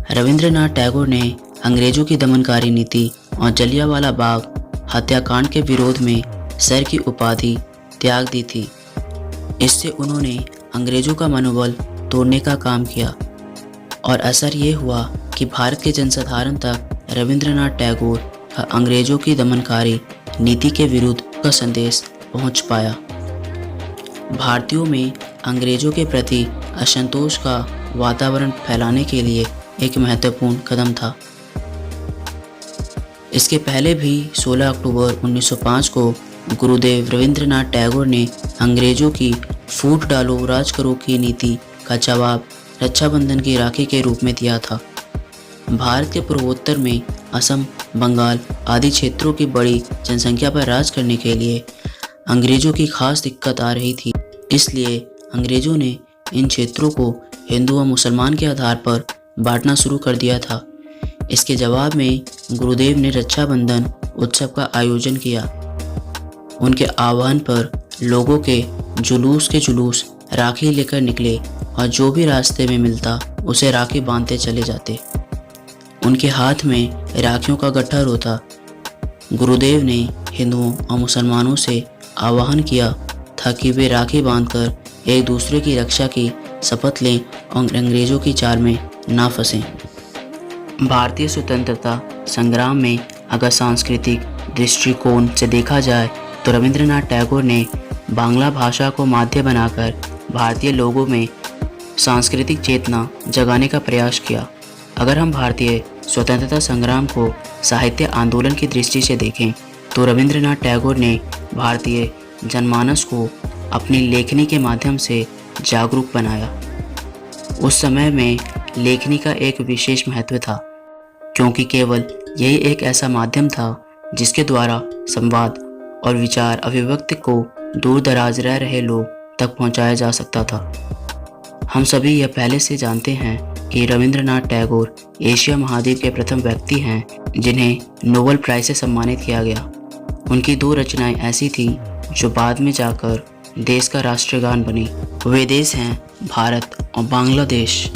रविंद्रनाथ टैगोर ने अंग्रेजों की दमनकारी नीति और जलियांवाला बाग हत्याकांड के विरोध में सर की उपाधि त्याग दी थी। इससे उन्होंने अंग्रेजों का मनोबल तोड़ने का काम किया और असर ये हुआ कि भारत के जनसाधारण तक रविंद्रनाथ टैगोर का अंग्रेजों की दमनकारी नीति के विरुद्ध का संदेश पहुंच पाया। भारतीयों में अंग्रेजों के प्रति असंतोष का वातावरण फैलाने के लिए एक महत्वपूर्ण कदम था। इसके पहले भी 16 अक्टूबर 1905 को गुरुदेव रविंद्रनाथ टैगोर ने अंग्रेजों की फूट डालो राज करो की नीति का जवाब रक्षाबंधन की राखी के रूप में दिया था। भारत के पूर्वोत्तर में असम, बंगाल आदि क्षेत्रों की बड़ी जनसंख्या पर राज करने के लिए अंग्रेजों की खास दिक्कत आ रही थी। इसलिए अंग्रेजों ने इन क्षेत्रों को हिंदू व मुसलमान के आधार पर बांटना शुरू कर दिया था। इसके जवाब में गुरुदेव ने रक्षाबंधन उत्सव का आयोजन किया। उनके आह्वान पर लोगों के जुलूस राखी लेकर निकले और जो भी रास्ते में मिलता उसे राखी बांधते चले जाते। उनके हाथ में राखियों का गट्ठर होता। गुरुदेव ने हिंदुओं और मुसलमानों से आह्वान किया था कि वे राखी बांधकर एक दूसरे की रक्षा की शपथ लें और अंग्रेजों की चाल में ना फंसें। भारतीय स्वतंत्रता संग्राम में अगर सांस्कृतिक दृष्टिकोण से देखा जाए तो रविंद्रनाथ टैगोर ने बांग्ला भाषा को माध्यम बनाकर भारतीय लोगों में सांस्कृतिक चेतना जगाने का प्रयास किया। अगर हम भारतीय स्वतंत्रता संग्राम को साहित्य आंदोलन की दृष्टि से देखें तो रविंद्रनाथ टैगोर ने भारतीय जनमानस को अपनी लेखनी के माध्यम से जागरूक बनाया। उस समय में लेखनी का एक विशेष महत्व था, क्योंकि केवल यही एक ऐसा माध्यम था जिसके द्वारा संवाद और विचार अभिव्यक्ति को दूर दराज रह रहे लोग तक पहुंचाया जा सकता था। हम सभी यह पहले से जानते हैं कि रविंद्रनाथ टैगोर एशिया महाद्वीप के प्रथम व्यक्ति हैं जिन्हें नोबेल प्राइज से सम्मानित किया गया। उनकी 2 रचनाएं ऐसी थीं जो बाद में जाकर देश का राष्ट्रगान बनी। वे देश हैं भारत और बांग्लादेश।